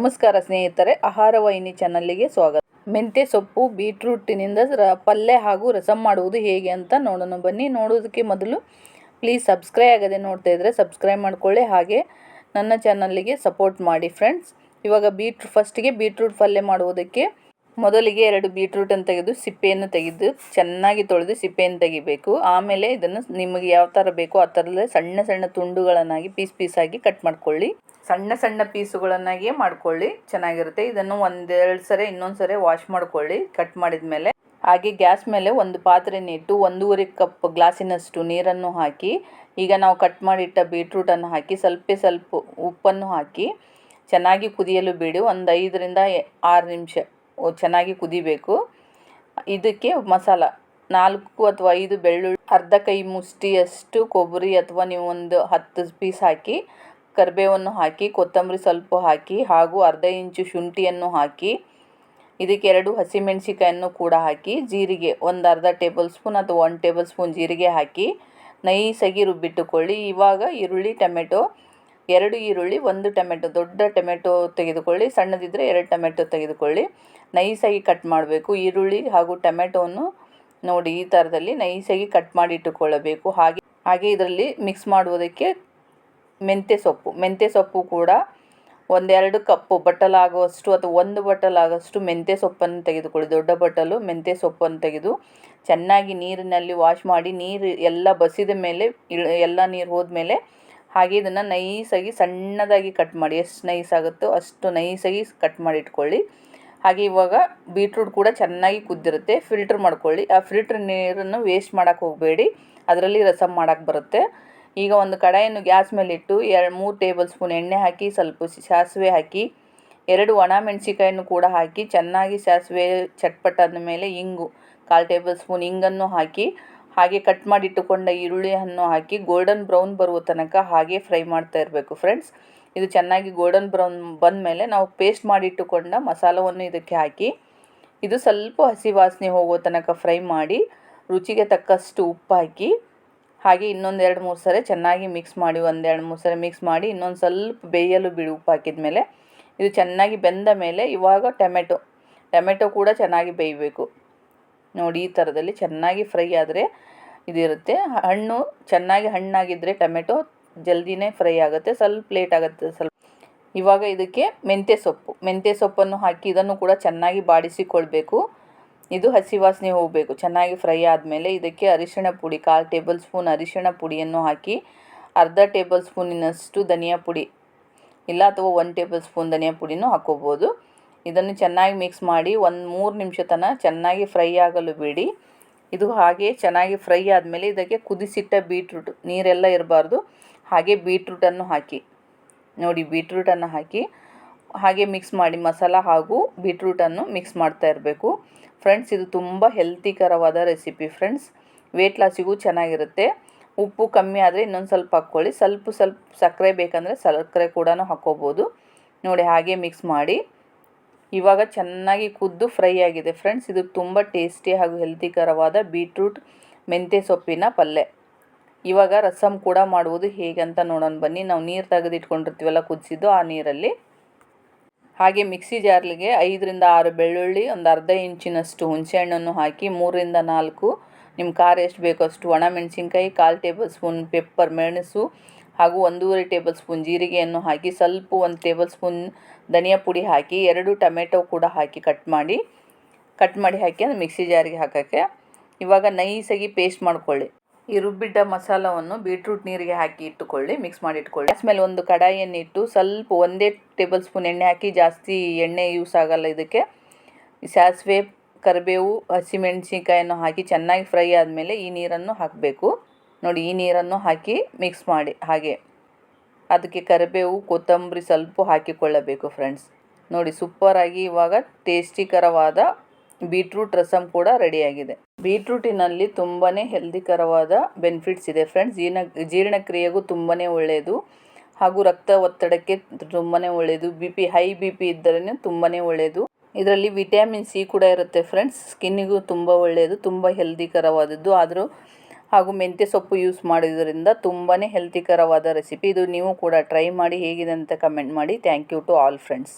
ನಮಸ್ಕಾರ ಸ್ನೇಹಿತರೆ, ಆಹಾರ ವಾಹಿನಿ ಚಾನಲ್ಗೆ ಸ್ವಾಗತ. ಮೆಂತ್ಯ ಸೊಪ್ಪು ಬೀಟ್ರೂಟಿನಿಂದ ಪಲ್ಯ ಹಾಗೂ ರಸಂ ಮಾಡುವುದು ಹೇಗೆ ಅಂತ ನೋಡೋಣ ಬನ್ನಿ. ನೋಡೋದಕ್ಕೆ ಮೊದಲು ಪ್ಲೀಸ್ ಸಬ್ಸ್ಕ್ರೈಬ್ ಆಗದೆ ನೋಡ್ತಾ ಇದ್ದರೆ ಸಬ್ಸ್ಕ್ರೈಬ್ ಮಾಡ್ಕೊಳ್ಳಿ, ಹಾಗೆ ನನ್ನ ಚಾನಲ್ಗೆ ಸಪೋರ್ಟ್ ಮಾಡಿ ಫ್ರೆಂಡ್ಸ್. ಇವಾಗ ಫಸ್ಟಿಗೆ ಬೀಟ್ರೂಟ್ ಪಲ್ಯ ಮಾಡುವುದಕ್ಕೆ ಮೊದಲಿಗೆ 2 ಬೀಟ್ರೂಟನ್ನು ತೆಗೆದು ಸಿಪ್ಪೆಯನ್ನು ತೆಗೆದು ಚೆನ್ನಾಗಿ ತೊಳೆದು ಸಿಪ್ಪೆಯನ್ನು ತೆಗಿಬೇಕು. ಆಮೇಲೆ ಇದನ್ನು ನಿಮಗೆ ಯಾವ ಥರ ಬೇಕೋ ಆ ಥರದಲ್ಲೇ ಸಣ್ಣ ಸಣ್ಣ ತುಂಡುಗಳನ್ನಾಗಿ ಪೀಸಾಗಿ ಕಟ್ ಮಾಡ್ಕೊಳ್ಳಿ. ಸಣ್ಣ ಸಣ್ಣ ಪೀಸುಗಳನ್ನಾಗಿಯೇ ಮಾಡ್ಕೊಳ್ಳಿ, ಚೆನ್ನಾಗಿರುತ್ತೆ. ಇದನ್ನು ಒಂದೆರಡು ಸರಿ ಇನ್ನೊಂದು ಸರಿ ವಾಶ್ ಮಾಡ್ಕೊಳ್ಳಿ ಕಟ್ ಮಾಡಿದ ಮೇಲೆ. ಹಾಗೆ ಗ್ಯಾಸ್ ಮೇಲೆ ಒಂದು ಪಾತ್ರೆಯನ್ನು ಇಟ್ಟು 1.5 ಕಪ್ ಗ್ಲಾಸಿನಷ್ಟು ನೀರನ್ನು ಹಾಕಿ, ಈಗ ನಾವು ಕಟ್ ಮಾಡಿಟ್ಟ ಬೀಟ್ರೂಟನ್ನು ಹಾಕಿ ಸ್ವಲ್ಪ ಉಪ್ಪನ್ನು ಹಾಕಿ ಚೆನ್ನಾಗಿ ಕುದಿಯಲು ಬಿಡಿ. ಒಂದು 5 ರಿಂದ 6 ನಿಮಿಷ ಚೆನ್ನಾಗಿ ಕುದಿಬೇಕು. ಇದಕ್ಕೆ ಮಸಾಲ 4 ಅಥವಾ 5 ಬೆಳ್ಳುಳ್ಳಿ, ಅರ್ಧ ಕೈ ಮುಷ್ಟಿಯಷ್ಟು ಕೊಬ್ಬರಿ ಅಥವಾ ನೀವು ಒಂದು 10 ಪೀಸ್ ಹಾಕಿ, ಕರಿಬೇವನ್ನು ಹಾಕಿ, ಕೊತ್ತಂಬರಿ ಸ್ವಲ್ಪ ಹಾಕಿ, ಹಾಗೂ ಅರ್ಧ ಇಂಚು ಶುಂಠಿಯನ್ನು ಹಾಕಿ, ಇದಕ್ಕೆ 2 ಹಸಿಮೆಣಸಿಕಾಯನ್ನು ಕೂಡ ಹಾಕಿ, ಜೀರಿಗೆ ಒಂದು ಅರ್ಧ ಟೇಬಲ್ ಸ್ಪೂನ್ ಅಥವಾ 1 ಟೇಬಲ್ ಸ್ಪೂನ್ ಜೀರಿಗೆ ಹಾಕಿ ನೈಸಾಗಿ ರುಬ್ಬಿಟ್ಟುಕೊಳ್ಳಿ. ಇವಾಗ ಈರುಳ್ಳಿ, ಟೊಮೆಟೊ 2 ಈರುಳ್ಳಿ, 1 ಟೊಮೆಟೊ, ದೊಡ್ಡ ಟೊಮೆಟೊ ತೆಗೆದುಕೊಳ್ಳಿ, ಸಣ್ಣದಿದ್ದರೆ 2 ಟೊಮೆಟೊ ತೆಗೆದುಕೊಳ್ಳಿ. ನೈಸಾಗಿ ಕಟ್ ಮಾಡಬೇಕು. ಈರುಳ್ಳಿ ಹಾಗೂ ಟೊಮೆಟೊವನ್ನು ನೋಡಿ ಈ ಥರದಲ್ಲಿ ನೈಸಾಗಿ ಕಟ್ ಮಾಡಿ ಇಟ್ಟುಕೊಳ್ಳಬೇಕು. ಹಾಗೆ ಇದರಲ್ಲಿ ಮಿಕ್ಸ್ ಮಾಡುವುದಕ್ಕೆ ಮೆಂತ್ಯ ಸೊಪ್ಪು ಕೂಡ 1-2 ಕಪ್ ಬಟ್ಟಲಾಗುವಷ್ಟು ಅಥವಾ 1 ಬಟ್ಟಲಾಗುವಷ್ಟು ಮೆಂತ್ಯ ಸೊಪ್ಪನ್ನು ತೆಗೆದುಕೊಳ್ಳಿ. ದೊಡ್ಡ ಬಟ್ಟಲು ಮೆಂತ್ಯ ಸೊಪ್ಪನ್ನು ತೆಗೆದು ಚೆನ್ನಾಗಿ ನೀರಿನಲ್ಲಿ ವಾಶ್ ಮಾಡಿ, ನೀರು ಎಲ್ಲ ಬಸಿದ ಮೇಲೆ, ಎಲ್ಲ ನೀರು ಹೋದ್ಮೇಲೆ ಹಾಗೆ ಇದನ್ನು ನೈಸಾಗಿ ಸಣ್ಣದಾಗಿ ಕಟ್ ಮಾಡಿ. ಎಷ್ಟು ನೈಸ್ ಆಗುತ್ತೋ ಅಷ್ಟು ನೈಸಾಗಿ ಕಟ್ ಮಾಡಿ ಇಟ್ಕೊಳ್ಳಿ. ಹಾಗೆ ಇವಾಗ ಬೀಟ್ರೂಟ್ ಕೂಡ ಚೆನ್ನಾಗಿ ಕುದ್ದಿರುತ್ತೆ, ಫಿಲ್ಟ್ರ್ ಮಾಡ್ಕೊಳ್ಳಿ. ಆ ಫಿಲ್ಟ್ರ್ ನೀರನ್ನು ವೇಸ್ಟ್ ಮಾಡೋಕ್ಕೆ ಹೋಗಬೇಡಿ, ಅದರಲ್ಲಿ ರಸಂ ಮಾಡೋಕ್ಕೆ ಬರುತ್ತೆ. ಈಗ ಒಂದು ಕಡಾಯಿಯನ್ನು ಗ್ಯಾಸ್ ಮೇಲೆ ಇಟ್ಟು 3 ಟೇಬಲ್ ಸ್ಪೂನ್ ಎಣ್ಣೆ ಹಾಕಿ, ಸ್ವಲ್ಪ ಸಾಸಿವೆ ಹಾಕಿ, 2 ಒಣ ಮೆಣಸಿಕಾಯನ್ನು ಕೂಡ ಹಾಕಿ ಚೆನ್ನಾಗಿ ಸಾಸಿವೆ ಚಟ್ಪಟಾದ ಮೇಲೆ ಇಂಗು 1/4 ಟೇಬಲ್ ಸ್ಪೂನ್ ಇಂಗನ್ನು ಹಾಕಿ, ಹಾಗೆ ಕಟ್ ಮಾಡಿಟ್ಟುಕೊಂಡ ಈರುಳ್ಳಿಯನ್ನು ಹಾಕಿ ಗೋಲ್ಡನ್ ಬ್ರೌನ್ ಬರುವ ತನಕ ಹಾಗೆ ಫ್ರೈ ಮಾಡ್ತಾ ಇರಬೇಕು ಫ್ರೆಂಡ್ಸ್. ಇದು ಚೆನ್ನಾಗಿ ಗೋಲ್ಡನ್ ಬ್ರೌನ್ ಬಂದ ಮೇಲೆ ನಾವು ಪೇಸ್ಟ್ ಮಾಡಿಟ್ಟುಕೊಂಡ ಮಸಾಲವನ್ನು ಇದಕ್ಕೆ ಹಾಕಿ, ಇದು ಸ್ವಲ್ಪ ಹಸಿ ವಾಸನೆ ಹೋಗೋ ತನಕ ಫ್ರೈ ಮಾಡಿ, ರುಚಿಗೆ ತಕ್ಕಷ್ಟು ಉಪ್ಪು ಹಾಕಿ, ಹಾಗೆ ಇನ್ನೊಂದು 2-3 ಸರಿ ಚೆನ್ನಾಗಿ ಮಿಕ್ಸ್ ಮಾಡಿ, 1-2-3 ಸರಿ ಮಿಕ್ಸ್ ಮಾಡಿ ಇನ್ನೊಂದು ಸ್ವಲ್ಪ ಬೇಯಲು ಬಿಡಿ. ಉಪ್ಪು ಹಾಕಿದ ಮೇಲೆ ಇದು ಚೆನ್ನಾಗಿ ಬೆಂದ ಮೇಲೆ ಇವಾಗ ಟೊಮೆಟೊ ಕೂಡ ಚೆನ್ನಾಗಿ ಬೇಯಬೇಕು. ನೋಡಿ ಈ ಥರದಲ್ಲಿ ಚೆನ್ನಾಗಿ ಫ್ರೈ ಆದರೆ ಇದಿರುತ್ತೆ. ಚೆನ್ನಾಗಿ ಹಣ್ಣಾಗಿದ್ದರೆ ಟೊಮೆಟೊ ಜಲ್ದಿನೇ ಫ್ರೈ ಆಗುತ್ತೆ, ಸ್ವಲ್ಪ ಲೇಟ್ ಆಗುತ್ತೆ ಸ್ವಲ್ಪ. ಇವಾಗ ಇದಕ್ಕೆ ಮೆಂತ್ಯ ಸೊಪ್ಪನ್ನು ಹಾಕಿ ಇದನ್ನು ಕೂಡ ಚೆನ್ನಾಗಿ ಬಾಡಿಸಿಕೊಳ್ಬೇಕು. ಇದು ಹಸಿ ವಾಸನೆ ಹೋಗಬೇಕು. ಚೆನ್ನಾಗಿ ಫ್ರೈ ಆದಮೇಲೆ ಇದಕ್ಕೆ ಅರಿಶಿಣ ಪುಡಿ 1/4 ಟೇಬಲ್ ಸ್ಪೂನ್ ಅರಿಶಿಣ ಪುಡಿಯನ್ನು ಹಾಕಿ, ಅರ್ಧ ಟೇಬಲ್ ಸ್ಪೂನಿನಷ್ಟು ಧನಿಯಾ ಪುಡಿ ಇಲ್ಲ ಅಥವಾ 1 ಟೇಬಲ್ ಸ್ಪೂನ್ ಧನಿಯಾ ಪುಡಿನೂ ಹಾಕೋಬೋದು. ಇದನ್ನು ಚೆನ್ನಾಗಿ ಮಿಕ್ಸ್ ಮಾಡಿ 3 ನಿಮಿಷ ತನಕ ಚೆನ್ನಾಗಿ ಫ್ರೈ ಆಗಲು ಬಿಡಿ. ಇದು ಹಾಗೆ ಚೆನ್ನಾಗಿ ಫ್ರೈ ಆದಮೇಲೆ ಇದಕ್ಕೆ ಕುದಿಸಿಟ್ಟ ಬೀಟ್ರೂಟ್, ನೀರೆಲ್ಲ ಇರಬಾರ್ದು, ಹಾಗೆ ಬೀಟ್ರೂಟನ್ನು ಹಾಕಿ, ನೋಡಿ ಬೀಟ್ರೂಟನ್ನು ಹಾಕಿ ಹಾಗೆ ಮಿಕ್ಸ್ ಮಾಡಿ, ಮಸಾಲ ಹಾಗೂ ಬೀಟ್ರೂಟನ್ನು ಮಿಕ್ಸ್ ಮಾಡ್ತಾ ಇರಬೇಕು ಫ್ರೆಂಡ್ಸ್. ಇದು ತುಂಬ ಹೆಲ್ತಿಕರವಾದ ರೆಸಿಪಿ ಫ್ರೆಂಡ್ಸ್, ವೆಯ್ಟ್ ಲಾಸಿಗೂ ಚೆನ್ನಾಗಿರುತ್ತೆ. ಉಪ್ಪು ಕಮ್ಮಿ ಆದರೆ ಇನ್ನೊಂದು ಸ್ವಲ್ಪ ಹಾಕ್ಕೊಳ್ಳಿ, ಸ್ವಲ್ಪ ಸಕ್ಕರೆ ಬೇಕಂದರೆ ಸಕ್ಕರೆ ಕೂಡ ಹಾಕ್ಕೋಬೋದು. ನೋಡಿ ಹಾಗೆ ಮಿಕ್ಸ್ ಮಾಡಿ. ಇವಾಗ ಚೆನ್ನಾಗಿ ಕುದ್ದು ಫ್ರೈ ಆಗಿದೆ ಫ್ರೆಂಡ್ಸ್. ಇದು ತುಂಬ ಟೇಸ್ಟಿ ಹಾಗೂ ಹೆಲ್ತಿಕರವಾದ ಬೀಟ್ರೂಟ್ ಮೆಂತ್ಯ ಸೊಪ್ಪಿನ ಪಲ್ಯ. ಇವಾಗ ರಸಂ ಕೂಡ ಮಾಡುವುದು ಹೇಗೆ ಅಂತ ನೋಡೋಣ ಬನ್ನಿ. ನಾವು ನೀರು ತೆಗೆದಿಟ್ಕೊಂಡಿರ್ತೀವಲ್ಲ ಕುದಿಸಿದ್ದು, ಆ ನೀರಲ್ಲಿ ಹಾಗೆ ಮಿಕ್ಸಿ ಜಾರ್ಲಿಗೆ 5 ರಿಂದ 6 ಬೆಳ್ಳುಳ್ಳಿ, ಒಂದು ಅರ್ಧ ಇಂಚಿನಷ್ಟು ಹುಣಸೆಹಣ್ಣನ್ನು ಹಾಕಿ, 3 ರಿಂದ 4 ನಿಮ್ಮ ಖಾರ ಎಷ್ಟು ಬೇಕೋ ಅಷ್ಟು ಒಣ ಮೆಣಸಿನ್ಕಾಯಿ, 1/4 ಟೇಬಲ್ ಸ್ಪೂನ್ ಪೆಪ್ಪರ್ ಮೆಣಸು ಹಾಗೂ 1.5 ಟೇಬಲ್ ಸ್ಪೂನ್ ಜೀರಿಗೆಯನ್ನು ಹಾಕಿ, ಸ್ವಲ್ಪ 1 ಟೇಬಲ್ ಸ್ಪೂನ್ ಧನಿಯಾ ಪುಡಿ ಹಾಕಿ, 2 ಟೊಮೆಟೊ ಕೂಡ ಹಾಕಿ ಕಟ್ ಮಾಡಿ ಹಾಕಿ ಅದು ಮಿಕ್ಸಿ ಜಾರಿಗೆ ಹಾಕೋಕ್ಕೆ. ಇವಾಗ ನೈಸಾಗಿ ಪೇಸ್ಟ್ ಮಾಡ್ಕೊಳ್ಳಿ. ಈ ರುಬ್ಬಿಟ್ಟ ಮಸಾಲವನ್ನು ಬೀಟ್ರೂಟ್ ನೀರಿಗೆ ಹಾಕಿ ಇಟ್ಟುಕೊಳ್ಳಿ, ಮಿಕ್ಸ್ ಮಾಡಿ ಇಟ್ಕೊಳ್ಳಿ. ಆಮೇಲೆ ಒಂದು ಕಡಾಯಿಯನ್ನು ಇಟ್ಟು ಸ್ವಲ್ಪ 1 ಟೇಬಲ್ ಸ್ಪೂನ್ ಎಣ್ಣೆ ಹಾಕಿ, ಜಾಸ್ತಿ ಎಣ್ಣೆ ಯೂಸ್ ಆಗಲ್ಲ ಇದಕ್ಕೆ. ಸಾಸಿವೆ, ಕರಿಬೇವು, ಹಸಿಮೆಣಸಿಕಾಯನ್ನು ಹಾಕಿ ಚೆನ್ನಾಗಿ ಫ್ರೈ ಆದಮೇಲೆ ಈ ನೀರನ್ನು ಹಾಕಬೇಕು. ನೋಡಿ ಈ ನೀರನ್ನು ಹಾಕಿ ಮಿಕ್ಸ್ ಮಾಡಿ, ಹಾಗೆ ಅದಕ್ಕೆ ಕರಿಬೇವು, ಕೊತ್ತಂಬರಿ ಸ್ವಲ್ಪ ಹಾಕಿಕೊಳ್ಳಬೇಕು ಫ್ರೆಂಡ್ಸ್. ನೋಡಿ ಸೂಪರಾಗಿ ಇವಾಗ ಟೇಸ್ಟಿಕರವಾದ ಬೀಟ್ರೂಟ್ ರಸಂ ಕೂಡ ರೆಡಿಯಾಗಿದೆ. ಬೀಟ್ರೂಟಿನಲ್ಲಿ ತುಂಬಾ ಹೆಲ್ದಿಕರವಾದ ಬೆನಿಫಿಟ್ಸ್ ಇದೆ ಫ್ರೆಂಡ್ಸ್. ಜೀರ್ಣಕ್ರಿಯೆಗೂ ತುಂಬಾ ಒಳ್ಳೆಯದು, ಹಾಗೂ ರಕ್ತ ಒತ್ತಡಕ್ಕೆ ತುಂಬಾ ಒಳ್ಳೆಯದು. ಹೈ ಬಿ ಪಿ ಇದ್ದರೆ ತುಂಬಾ ಒಳ್ಳೆಯದು. ಇದರಲ್ಲಿ ವಿಟಮಿನ್ ಸಿ ಕೂಡ ಇರುತ್ತೆ ಫ್ರೆಂಡ್ಸ್. ಸ್ಕಿನ್ನಿಗೂ ತುಂಬ ಒಳ್ಳೆಯದು, ತುಂಬ ಹೆಲ್ದಿಕರವಾದದ್ದು. ಹಾಗೂ ಮೆಂತ್ಯ ಸೊಪ್ಪು ಯೂಸ್ ಮಾಡೋದ್ರಿಂದ ತುಂಬಾ ಹೆಲ್ತಿಕರವಾದ ರೆಸಿಪಿ ಇದು. ನೀವು ಕೂಡ ಟ್ರೈ ಮಾಡಿ, ಹೇಗಿದೆ ಅಂತ ಕಮೆಂಟ್ ಮಾಡಿ. Thank you to all friends.